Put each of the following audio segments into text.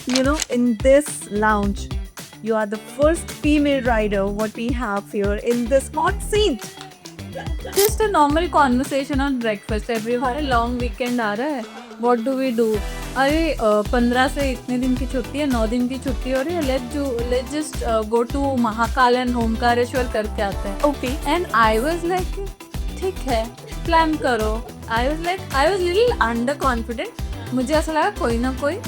In this lounge, you are the first female rider what we have here in this hot seat. Just a normal conversation on breakfast. Everyone long weekend आ रहा है. What do we do? अरे 15 से इतने दिन की छुट्टी है, 9 दिन की छुट्टी हो रही है. Let's just go to Mahakal and Omkareshwar करके आते हैं. Okay. And I was like, ठीक है, प्लान करो. I was little underconfident. मुझे ऐसा लगा कोई ना कोई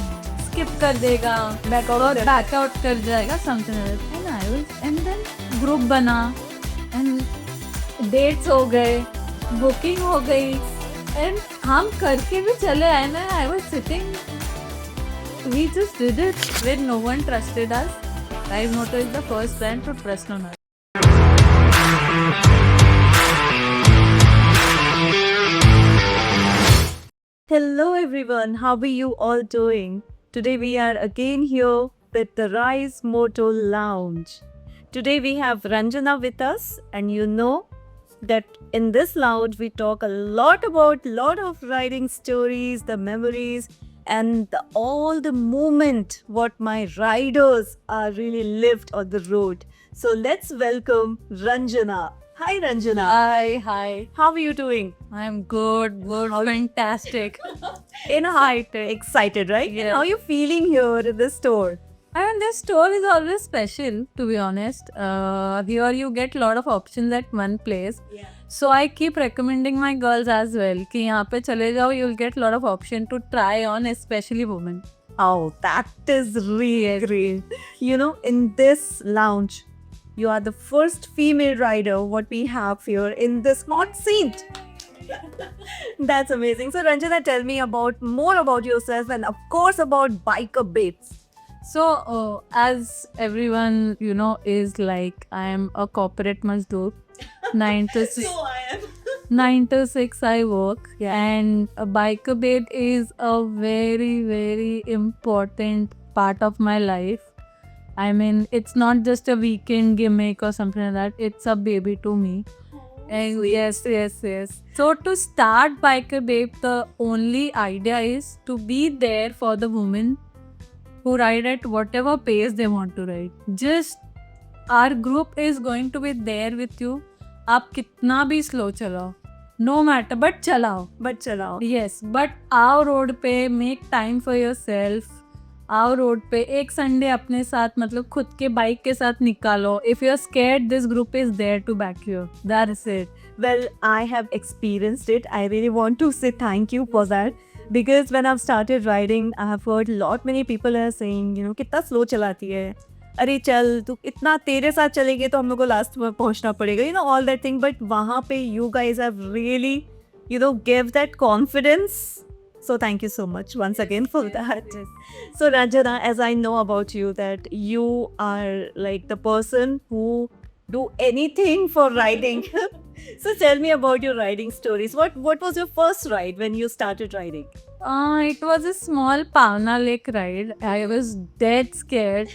स्किप कर देगा, बैकआउट कर जाएगा, something like that. And then group बना and डेट्स हो गए, बुकिंग हो गई एंड हम करके भी चले आए ना. I was sitting, we just did it when no one trusted us. Live Moto is the first brand to trust on us. Hello everyone, how are you all doing? Today we are again here with the Rise Moto Lounge. Today we have Ranjana with us, and you know that in this lounge we talk a lot of riding stories, the memories, and all the moment what my riders are really lived on the road. So let's welcome Ranjana. Hi Ranjana. Hi. How are you doing? I'm good, fantastic. In a height, excited, right? Yeah. How are you feeling here in the store? And this store is always special, to be honest. Here you get a lot of options at one place. Yeah. So I keep recommending my girls as well कि यहाँ पे चले जाओ, you'll get a lot of option to try on, especially women. Oh, that is really great. In this lounge, you are the first female rider what we have here in this hot seat. That's amazing. So Ranjana, tell me more about yourself and of course about Biker Babes. So as everyone is like, I am a corporate mazdoor. 9 to 6. So I am. 9 to 6 I work. Yeah. And a Biker Babe is a very, very important part of my life. I mean, it's not just a weekend gimmick or something like that. It's a baby to me. And yes. So to start Biker Babe, the only idea is to be there for the women who ride at whatever pace they want to ride. Just our group is going to be there with you. आप कितना भी slow चलाओ, no matter, but चलाओ. Yes, but आओ road पे, make time for yourself. आओ road पे एक संडे अपने साथ, मतलब खुद के बाइक के साथ निकालो. If you're scared, this group is there to back you. That's it. Well, I have experienced it. I really want to say thank you for that. Because when I've started riding, I have heard many people are saying, कितना slow चलाती है. अरे चल, तू इतना तेरे साथ चलेगी तो हम लोग को लास्ट में पहुंचना पड़ेगा. All that thing. But वहाँ पे you guys have really, give that confidence. So thank you so much once again for that. Yes. So Ranjana, as I know about you that you are like the person who do anything for riding. So tell me about your riding stories. What was your first ride when you started riding? It was a small Pavna Lake ride. I was dead scared.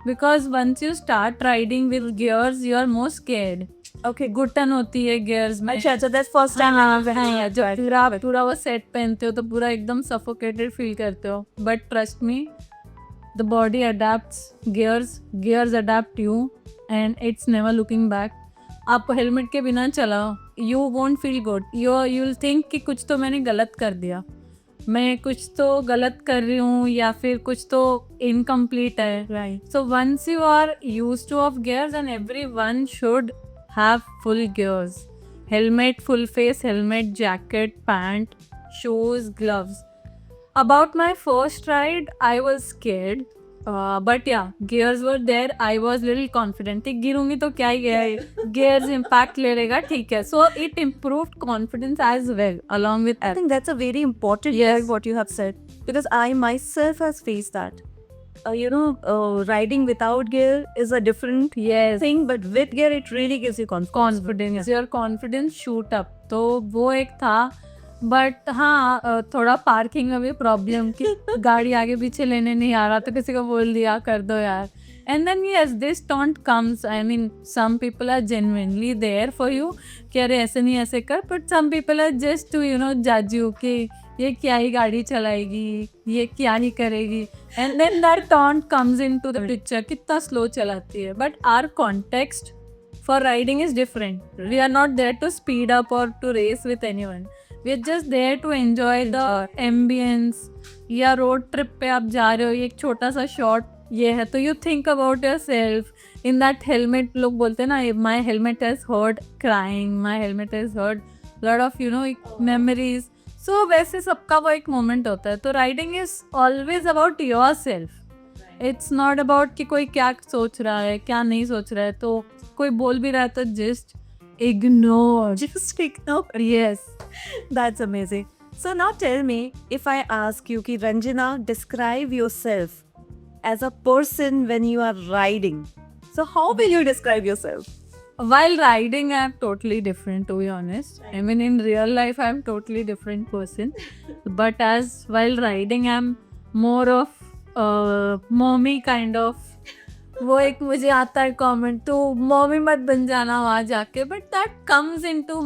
Because once you start riding with gears, you are more scared. Okay, घुटन होती है gears में. अच्छा, that's first time. हाँ, जो पूरा वो set पहनते हो तो पूरा एकदम suffocated फील करते हो. But trust me, the body adapts, gears adapt you, and it's never looking back. आप हेलमेट के बिना चलाओ, you won't feel good. You'll think कि कुछ तो मैंने गलत कर दिया, मैं कुछ तो गलत कर रही हूँ या फिर कुछ तो incomplete है. Right. So once you are used to of gears, and everyone should have full gears. Helmet, full face helmet, jacket, pant, shoes, gloves. About my first ride, I was scared. But yeah, gears were there. I was little confident. गिरूंगी तो क्या ही है, gears impact ले लेगा, ठीक है. So it improved confidence as well along with. I think that's a very important Yes. thing what you have said, because I myself has faced that. Riding without gear is a different thing, but with gear it really gives you confidence. Your confidence shoot up. तो वो एक था. But हाँ, थोड़ा parking में भी problem कि गाड़ी आगे पीछे लेने नहीं आ रहा तो किसी को बोल दिया कर दो यार. And then yes, this taunt comes. I mean, some people are genuinely there for you कि अरे ऐसे नहीं ऐसे कर. But some people are just to judge you कि ये क्या ही गाड़ी चलाएगी, ये क्या ही करेगी, and then that taunt comes into the picture, कितना स्लो चलाती है. But our context for riding is different. We are not there to speed up or to race with anyone. We are just there to enjoy the ambience. या road trip पे आप जा रहे हो, ये एक छोटा सा शॉट ये है, तो you think about yourself in that helmet. लोग बोलते हैं ना, my helmet has heard crying, my helmet has heard lot of you know memories. So वैसे सबका वो एक मोमेंट होता है. तो riding is always about yourself. It's not about कि कोई क्या सोच रहा है क्या नहीं सोच रहा है. तो कोई बोल भी रहा है तो just ignore. Just ignore. Yes. That's amazing. So now tell me, if I ask you, ki Ranjana, describe yourself as a person when you are riding. So how will you describe yourself? While riding, I'm totally different, to be honest. I mean, in real life, I'm totally different person. But as while riding, I'm more of mommy kind of. वो एक मुझे आता है comment, तो mommy मत बन जाना वहाँ जाके. But that comes into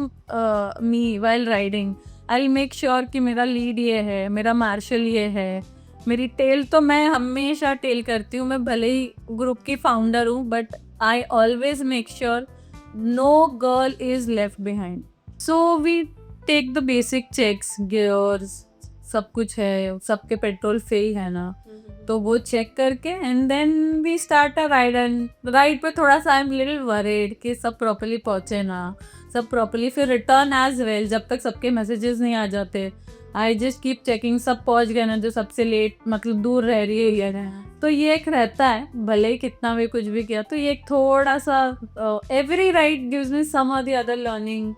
me while riding. I make sure कि मेरा लीड ये है, मेरा मार्शल ये है, मेरी टेल तो मैं हमेशा टेल करती हूँ. मैं भले ही ग्रुप की फाउंडर हूँ, but I always make sure no girl is left behind. So we take the basic checks, gears सब कुछ है, सबके पेट्रोल फ्री है ना, तो वो चेक करके and then we start a ride. And ride पे थोड़ा सा आई एम लिटिल वरीड कि सब प्रॉपर्ली पहुँचे ना, सब प्रॉपर्ली. फिर रिटर्न एज वेल, जब तक सबके मैसेजेस नहीं आ जाते, आई जस्ट कीप चेकिंग सब पहुँच गए ना, जो सबसे लेट मतलब दूर रह रही है ये. तो ये एक रहता है, भले ही कितना भी कुछ भी किया. तो ये एक थोड़ा सा एवरी राइड गिव्स मी सम और द अदर लर्निंग.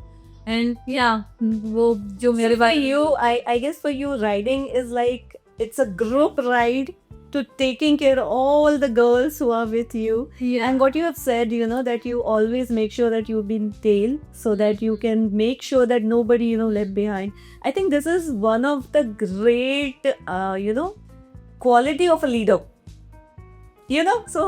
एंड या वो जो मेरे So for pass you, I guess for you, riding is like it's a group ride to taking care of all the girls who are with you. Yeah. And what you have said, you know, that you always make sure that you've been tail so that you can make sure that nobody, you know, left behind. I think this is one of the great, you know, quality of a leader. You know, so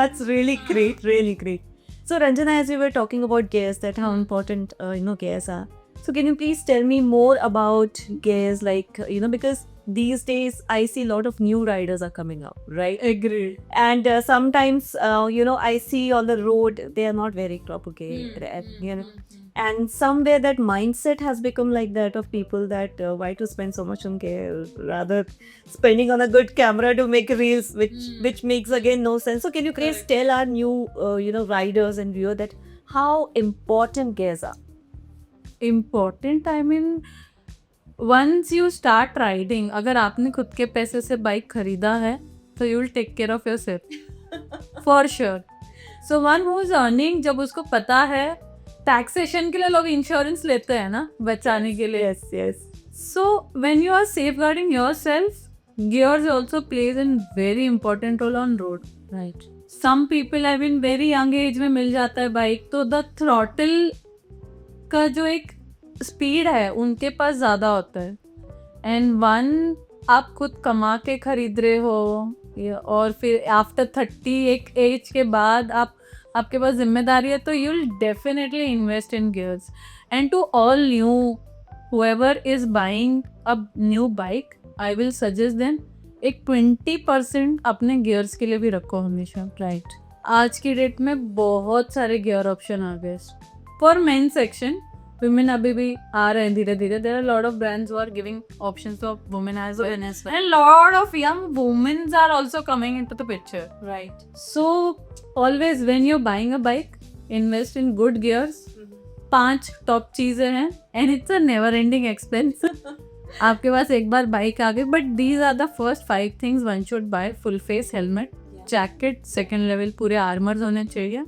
that's really great, really great. So Ranjana, as we were talking about gears, that how important, you know, gears are. So can you please tell me more about gears, like, you know, because these days I see a lot of new riders are coming up, right? agreed. And sometimes, you know, I see on the road, they are not very proper gear, you know. And somewhere that mindset has become like that of people that why to spend so much on gear, rather spending on a good camera to make reels, which makes again no sense. So can you please tell our new, you know, riders and viewers that how important gears are? Important, I mean once you start riding, अगर आपने खुद के पैसे से bike खरीदा है तो you will take care of yourself for sure. So one who is earning, जब उसको पता है, टैक्सेशन के लिए लोग इंश्योरेंस लेते हैं ना बचाने के लिए. Yes, yes. So when you are safeguarding yourself, gears also plays a very important role on road. Right. Some people have been very young age में मिल जाता है बाइक, तो the throttle का जो एक स्पीड है उनके पास ज़्यादा होता है. एंड वन आप खुद कमा के खरीद रहे हो, और फिर आफ्टर 30 एक एज के बाद आपके पास जिम्मेदारी है, तो you will definitely invest in gears. And to all new whoever is buying a new bike, I will suggest them एक 20% अपने गियर्स के लिए भी रखो हमेशा. राइट. आज की डेट में बहुत सारे गियर ऑप्शन आ गए. फॉर मेन सेक्शन, women अभी भी आ रहे हैं धीरे धीरे. there are a lot of brands who are giving options of women as well, and lot of young women are also coming into the picture. Right. So always when you're buying a bike, invest in good gears. 5 top चीज़ें हैं, and it's a never ending expense. आपके पास एक बार bike आ गई, but these are the first 5 things one should buy. Full face helmet, jacket, second level पूरे armours होने चाहिए,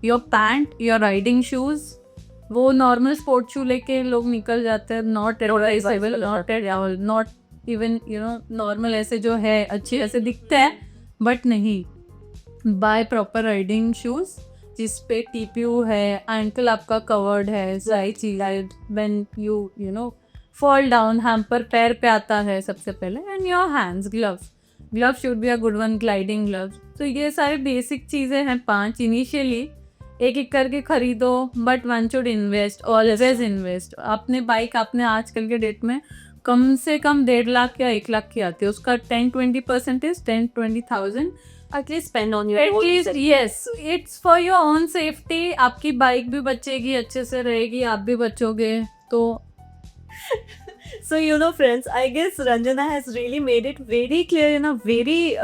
your pant, your riding shoes. वो नॉर्मल स्पोर्ट शू लेके लोग निकल जाते हैं, not advertisable, not even you know normal, ऐसे जो है अच्छे ऐसे दिखते हैं बट नहीं. बाय प्रॉपर राइडिंग शूज़ जिस पे टीपीयू है, एंकल आपका कवर्ड है, right side when you know fall down, hamper पैर पे आता है सबसे पहले. And your hands, gloves should be a good one, gliding gloves. तो ये सारे बेसिक चीज़ें हैं 5. इनिशियली एक एक करके खरीदो, but one should invest, always invest. अपने बाइक आपने आजकल के डेट में कम से कम 1.5 या 1 लाख की आती है. उसका 10-20% is 10-20,000. At least spend on your At own least self. yes, it's for your own safety. आपकी बाइक भी बचेगी, अच्छे से रहेगी, आप भी बचोगे. तो So, you know, friends, I guess Ranjana has really made it very clear in a very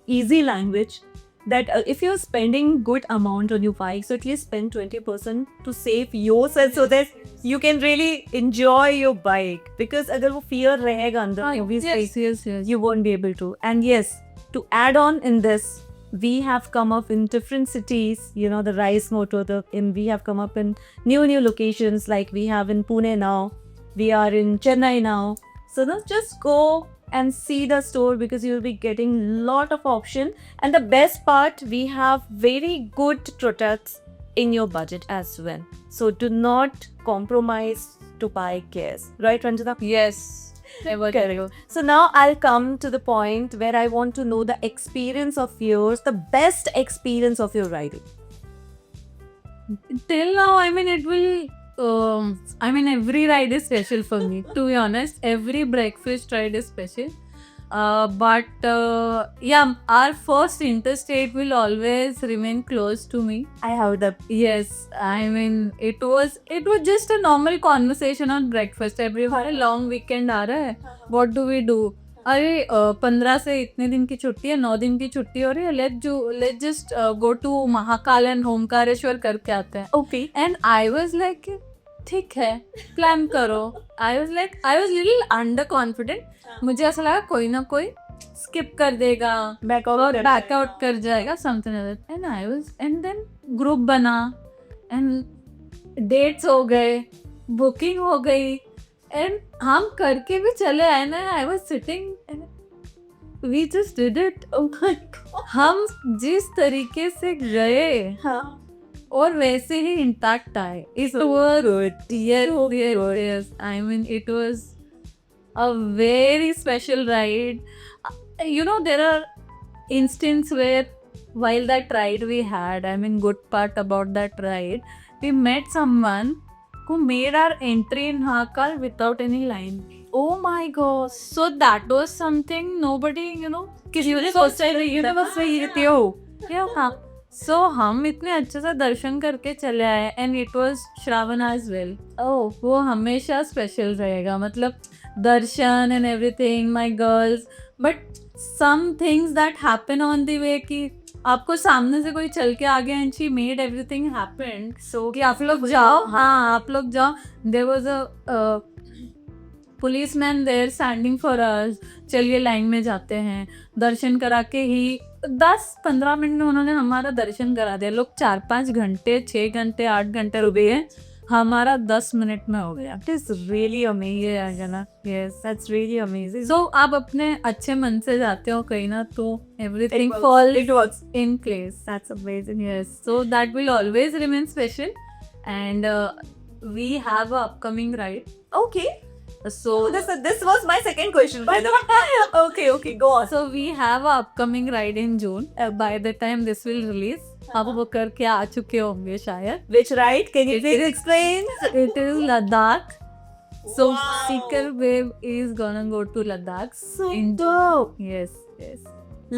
easy language that if you're spending good amount on your bike, so at least spend 20% to save yourself so that you can really enjoy your bike. Because अगर वो fear रहेगा अंदर, obviously yes. you won't be able to. And yes, to add on in this, we have come up in different cities, you know, the Rise Motor, we have come up in new locations, like we have in Pune now, we are in Chennai now. So now just go and see the store, because you will be getting lot of option. And the best part, we have very good products in your budget as well. So do not compromise to buy gears. Right, Ranjana? Yes. Never Correct. So now I'll come to the point where I want to know the experience of yours, the best experience of your riding. Till now, I mean, it will. Every ride is special for me. To be honest, every breakfast ride is special. Yeah, our first interstate will always remain close to me. I have the Yes, I mean, it was just a normal conversation on breakfast. Every long weekend आ रहा है. What do we do? अरे 15 से इतने दिन की छुट्टी है, 9 दिन की छुट्टी हो रही है, let's just go to Mahakal and Omkareshwar करके आते हैं. okay. And I was like ठीक है, प्लान करो. I was little under confident. मुझे ऐसा लगा कोई ना कोई स्किप कर देगा, बैकआउट कर जाएगा, something like that. And then group बना एंड डेट्स हो गए, बुकिंग हो गई, एंड हम करके भी चले आए ना. I was sitting, we just did it. हम जिस तरीके से गए हाँ. और वैसे ही इंटैक्ट आए. It was good. Yes. I mean, it was a very special ride. You know, there are instances where while that ride we had, I mean, good part about that ride, we met someone who made our entry in Mahakal without any line. Oh my gosh. So that was something nobody, you know, Universe with you. yeah. So हम इतने अच्छे से दर्शन करके चले आए. And it was Shravan as well. Oh. वो हमेशा special रहेगा, मतलब दर्शन and everything, my girls. But some things that happen on the way कि आपको सामने से कोई चल के आ गया and she made everything happen. So कि आप लोग जाओ, हाँ आप लोग जाओ. There was a policeman there standing for us. चलिए लाइन में जाते हैं. दर्शन करा के ही 10-15 मिनट में उन्होंने हमारा दर्शन करा दिया. लोग 4-5 घंटे, 6 घंटे, 8 घंटे रुके हैं, हमारा 10 मिनट में हो गया. It is really amazing, Anjana. Yes, that's really amazing. सो आप अपने अच्छे मन से जाते हो कहीं ना, तो everything It falls works. In place. That's amazing. Yes, so that will always remain special. And we have a upcoming ride. Okay. So This was my second question, by the way. Okay, go on. So we have a upcoming ride in June. By the time this will release, आप वो करके आ चुके होंगे शायद. Which ride? Can you please explain? It is Ladakh. So Wow. Seeker Wave is gonna go to Ladakh. So in dope. Yes.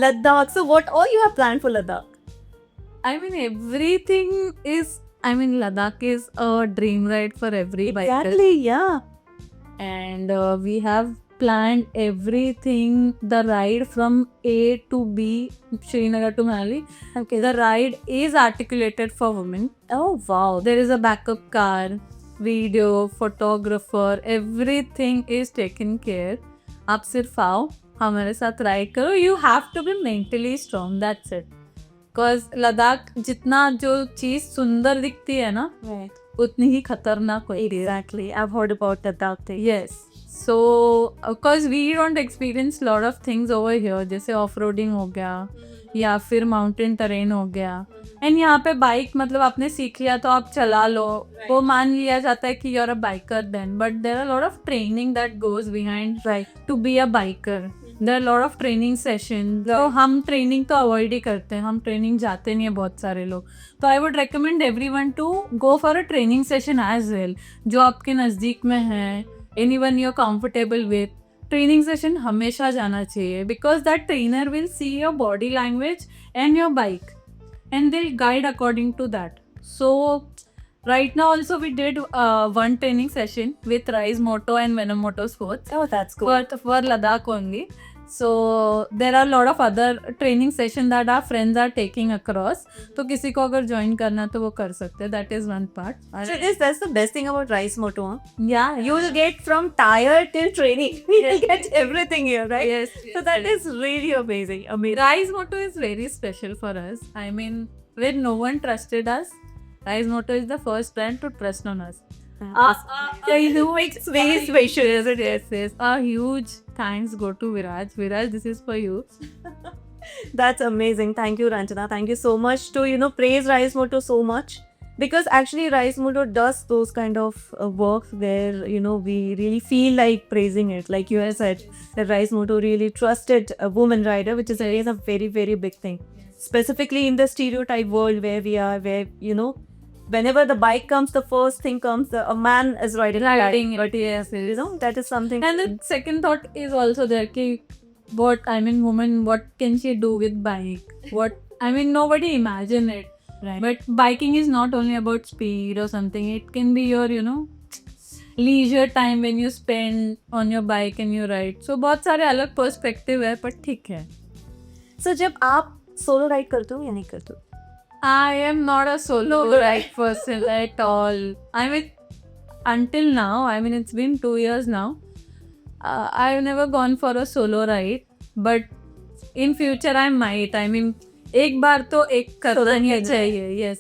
Ladakh. So what all you have planned for Ladakh? I mean, everything is. I mean, Ladakh is a dream ride for every biker. Exactly, yeah. And we have planned everything. The ride from A to B, Srinagar to Manali. Okay. The ride is articulated for women. Oh wow. There is a backup car, video, photographer, everything is taken care. आप सिर्फ आओ, हमारे साथ ride करो. You have to be mentally strong. That's it. Because Ladakh जितना जो चीज़ सुंदर दिखती है ना, Right. उतनी ही खतरनाक होती है. Exactly. I've heard about Ladakh thing. Yes. So, of course, we don't experience lot of things over here. जैसे ऑफ-रोडिंग हो गया या फिर माउंटेन टेरेन हो गया. एंड यहाँ पे बाइक मतलब आपने सीख लिया तो आप चला लो, वो मान लिया जाता है कि you're a biker then. But there are a lot of training that goes behind to be a biker. There are a lot of training sessions. तो हम ट्रेनिंग तो अवॉइड ही करते हैं, हम ट्रेनिंग जाते नहीं है बहुत सारे लोग. तो I would recommend everyone to go for a training session as well, जो आपके नज़दीक में है, anyone you are comfortable with. Training session हमेशा जाना चाहिए because that trainer will see your body language and your bike and they'll guide according to that. So right now also we did one training session with Rise Moto and Venom Motorsports Oh, that's cool. for Ladakh only. So there are a lot of other training sessions that our friends are taking across. तो किसी को अगर join करना तो वो कर सकते हैं. That is one part. So that's the best thing about Rise Moto, huh? Yeah, You will get from tire till training. You will get everything here, right? yes. So that is really amazing. Amazing. Rise Moto is very special for us. I mean, when no one trusted us, Rise Moto is the first brand to trust on us. It's very special. Yes. A huge thanks go to Viraj. Viraj, this is for you. That's amazing. Thank you, Ranjana. Thank you so much to praise Rise Moto so much, because actually Rise Moto does those kind of work where we really feel like praising it. Like you have said, that Rise Moto really trusted a woman rider, which is a very, very big thing. Specifically in the stereotype world where we are, where whenever the bike comes, the first thing comes, a man is riding Riding it. it, yes. That is something. And the second thought is also there ki woman, what can she do with bike? Nobody imagine it. Right. But biking is not only about speed or something. It can be your, leisure time when you spend on your bike and you ride. So बहुत सारे अलग perspective है, पर ठीक है. So जब आप solo ride करते हो या नहीं करते हो? I am not a solo ride person at all. Until now, it's been 2 years now. I've never gone for a solo ride, but in future I might. एक बार तो एक करना ही चाहिए. Yes.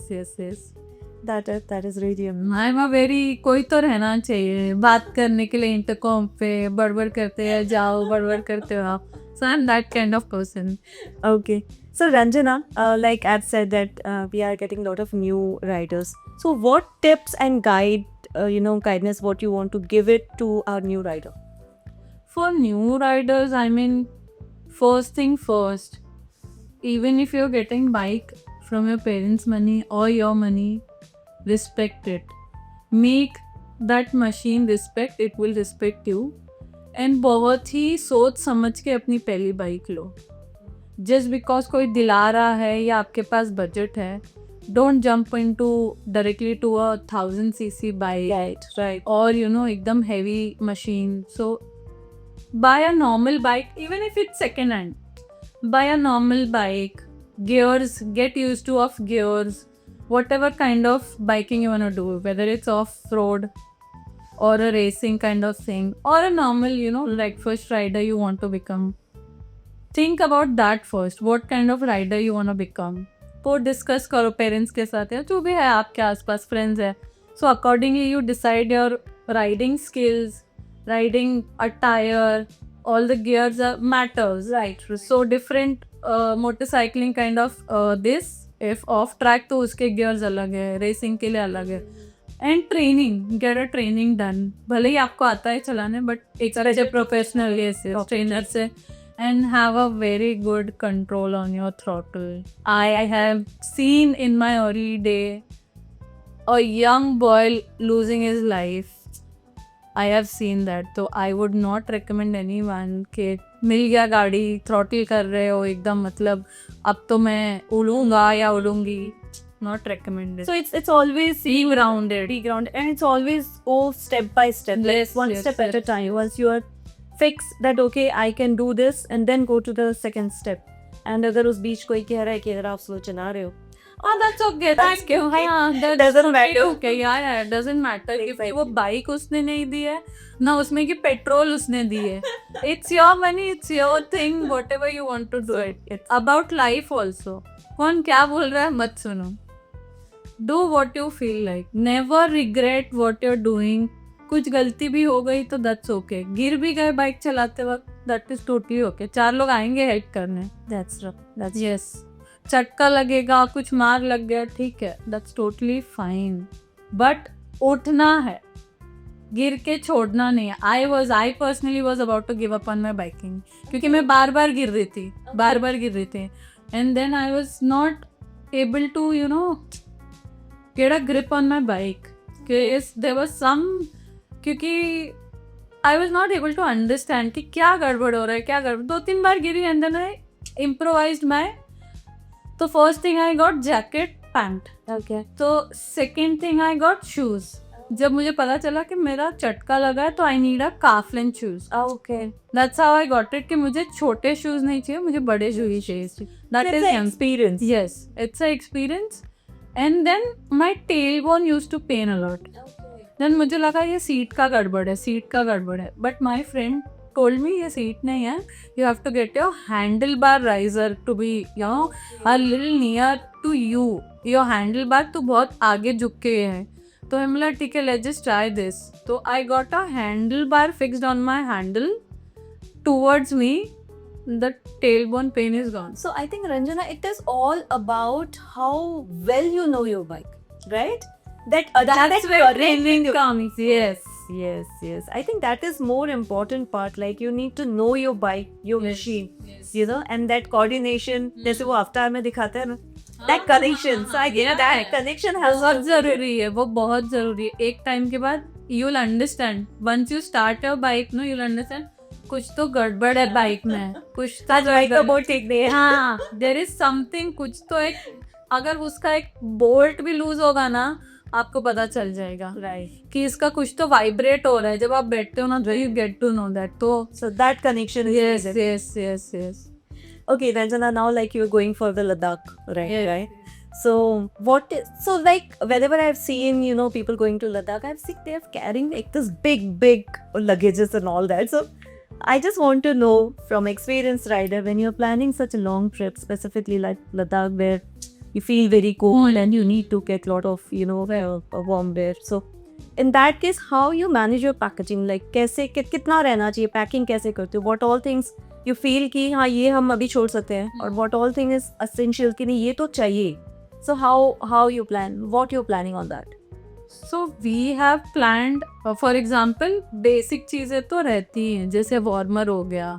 That is really amazing. I'm a very कोई तो रहना चाहिए बात करने के लिए इंटरकॉम पे बड़बड़ करते हैं जाओ बड़बड़ करते हो आप. So I'm that kind of person. Okay. So Ranjana, like I've said that we are getting a lot of new riders. So what tips and guidance what you want to give it to our new rider? For new riders, first thing first, even if you're getting bike from your parents' money or your money, respect it. Make that machine respect, it will respect you. And बहुत ही सोच समझ के अपनी पहली bike low. Just because कोई दिला रहा है या आपके पास बजट है, don't jump into directly to a 1000cc bike. Right. Or एकदम heavy machine. So buy a normal bike, even if it's second hand. Buy a normal bike, gears, get used to of gears, whatever kind of biking you want to do, whether it's off-road or a racing kind of thing, or a normal, like first rider you want to become. Think about that first, what kind of rider you want to become. वो discuss करो parents के साथ या जो भी है आपके आसपास friends है. So accordingly you decide your riding skills, riding attire, all the gears matters, right? So different motorcycling kind of this, if off track तो उसके gears अलग है, racing के लिए अलग है. And training, get a training done. भले ही आपको आता है चलाने, but एक अच्छे professional trainer से, and have a very good control on your throttle. I have seen in my early day a young boy losing his life. I have seen that. So I would not recommend anyone कि मिल गया गाड़ी throttle कर रहे हो एकदम मतलब अब तो मैं उड़ूंगा या उड़ूंगी. Not recommended. So it's always Be grounded. and it's always go step by step. Yes, One yes, step at a yes. time. Once you are fixed that okay, I can do this, and then go to the second step. And अगर उस बीच कोई कह रहा है कि अगर आप slow चला रहे हो, That's okay. Thank you. That doesn't matter. Okay, yeah, it doesn't matter. If वो बाइक उसने नहीं दी है ना उसमें कि पेट्रोल उसने दी है. It's your money, it's your thing, whatever you want to do it. It's about life also. कौन क्या बोल रहा है मत सुनो. Do what you feel like. Never regret what you're doing. कुछ गलती भी हो गई तो that's okay. गिर भी गए बाइक चलाते वक्त that is totally okay. 4 लोग आएंगे हेल्प करने. that's true. That's Yes. चटका लगेगा कुछ मार लग गया ठीक है that's totally fine. But उठना है गिर के छोड़ना नहीं है. I personally was about to give up on my biking क्योंकि मैं बार बार गिर रही थी and then I was not able to get a grip on my bike. There was some क्योंकि I was not able to understand कि क्या गड़बड़ हो रहा है, क्या गड़बड़. 2-3 बार गिरी and then I improvised my. तो first thing I got jacket, pant. Okay. तो second thing I got shoes. जब मुझे पता चला कि मेरा चटका लगा है तो I need a calf length shoes. Okay. That's how I got it कि मुझे छोटे shoes नहीं चाहिए, मुझे बड़े shoes ही चाहिए. That is an experience. Yes, it's an experience. And then my tailbone used to pain a lot. Then मुझे लगा ये सीट का गड़बड़ है. But my friend told me ये सीट नहीं है. You have to get your handlebar riser to be, a little near to you. Your handlebar तो बहुत आगे झुक के है. तो हम बोला ठीक है, let's just try this. तो I got a handlebar fixed on my handle towards me. The tailbone pain is gone. So I think Ranjana, it is all about how well you know your bike, right? That's where training comes. Yes. Yes. I think that is more important part. Like you need to know your bike, your machine, and that coordination. जैसे वो अवतार में दिखाते हैं ना, that connection. So I get that connection has बहुत जरूरी है, वो बहुत जरूरी है. एक टाइम के बाद you'll understand. Once you start your bike, no, you'll understand. कुछ तो गड़बड़ है बाइक में, कुछ तो बाइक का बोल्ट ठीक नहीं है. हाँ, there is something, कुछ तो एक, अगर उसका एक बोल्ट भी लूज होगा ना, आपको पता चल जाएगा कि इसका कुछ तो वाइब्रेट हो रहा है. जब आप बैठते हो ना, you get to know that. So that connection is yes. Okay, Ranjana, now like you're going for the Ladakh, right? So like whenever I've seen, people going to Ladakh, I've seen they're carrying like this big luggages and all that. So I just want to know from experienced rider, when you're planning such a long trip, specifically like Ladakh, where you feel very cold and you need to get a lot of, a warm wear. So in that case, how you manage your packaging? Like कैसे कितना रहना चाहिए, packing कैसे करते हो? What all things you feel कि हाँ ये हम अभी छोड़ सकते हैं, और what all thing is essential कि नहीं ये तो चाहिए. So how you plan? What you're planning on that? So we have planned, for example, basic चीज़ें तो रहती हैं, जैसे वार्मर हो गया,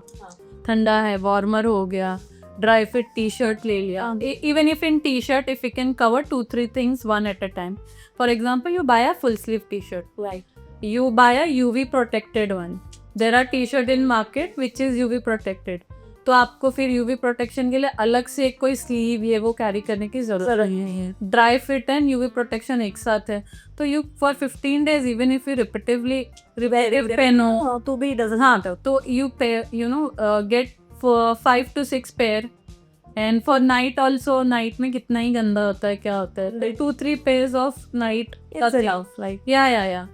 ठंडा है वार्मर हो गया, ड्राई फिट टी शर्ट ले लिया. Even if in t-shirt, if you can cover 2-3 things one at a time. For example, you buy a full sleeve t-shirt. Right. You buy a UV protected one. There are t-shirt in market which is UV protected. तो आपको फिर UV protection के लिए अलग से कोई sleeve ये वो कैरी करने की जरूरत नहीं है. Dry fit and UV protection एक साथ है, तो you for 15 days even if you repetitively पहनो तो भी doesn't हाँ, तो you get 5 to 6 pair. And for night also, night में कितना ही गंदा होता है, क्या होता है, 2-3 pairs ऑफ नाइट like या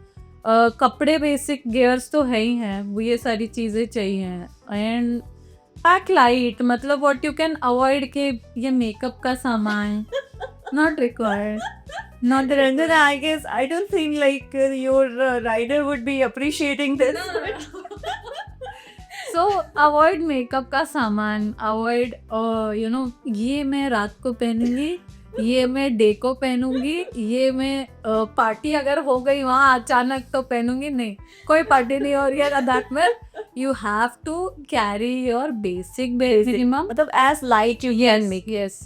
कपड़े बेसिक गियर्स तो है ही हैं, वो ये सारी चीज़ें चाहिए. एंड पैक लाइट, मतलब व्हाट यू कैन अवॉइड के ये मेकअप का सामान not required. Not Ranjana, I guess I don't think like your rider would be appreciating this. So avoid makeup का सामान, अवॉइड ये मैं रात को पहनूंगी, ये मैं डे को पहनूंगी, ये मैं पार्टी अगर हो गई वहाँ अचानक तो पहनूंगी. नहीं, कोई पार्टी नहीं हो रही है लद्दाख में. You have to carry your basic minimum. मतलब as light you can make. Yes.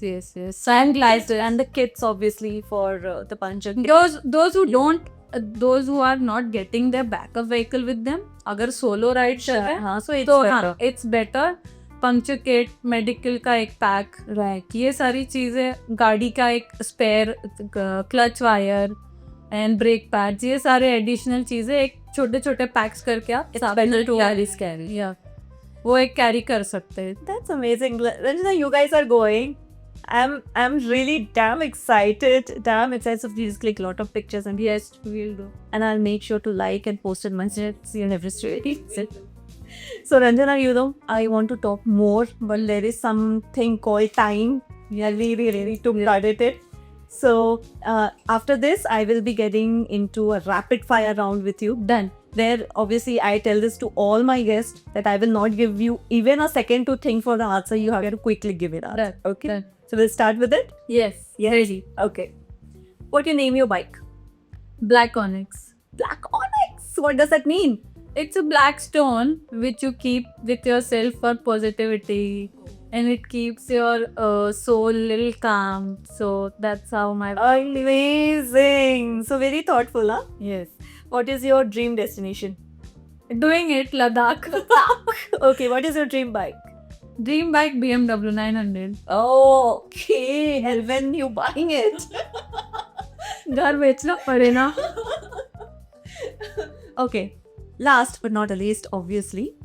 Sunglasses and the kits obviously for the puncture. Those who don't, those who are not getting their backup vehicle with them, अगर solo ride कर रहे हैं, हाँ, so it's तो better. It's better. Puncture kit, medical का एक pack, Right. ये सारी चीज़ें, गाड़ी का एक spare, clutch wire and brake pads, ये सारे एडिशनल चीज़ें एक छोटे छोटे पैक्स करके आप better to carry. या वो एक कैरी कर सकते हैं. That's amazing. Ranjana, you guys are going. I'm really damn excited. So please click a lot of pictures and Yes, we'll do. and I'll make sure to like and post in my status in every story. So Ranjana, I want to talk more, but there is something called time. We are really to audit it. So after this, I will be getting into a rapid fire round with you. Done. Where obviously I tell this to all my guests that I will not give you even a second to think for the answer. You have to quickly give it out. Done. Okay. Done. So we'll start with it. Yes. Ready. Okay. What do you name your bike? Black onyx. Black Onyx. What does that mean? It's a black stone which you keep with yourself for positivity, and it keeps your soul little calm. So that's how my Amazing. So very thoughtful, huh? yes. What is your dream destination? Doing it, Ladakh. Okay, what is your dream bike? Dream bike BMW 900. Okay, and when you buying it? घर बेचना पड़े ना. Okay, last but not the least, obviously,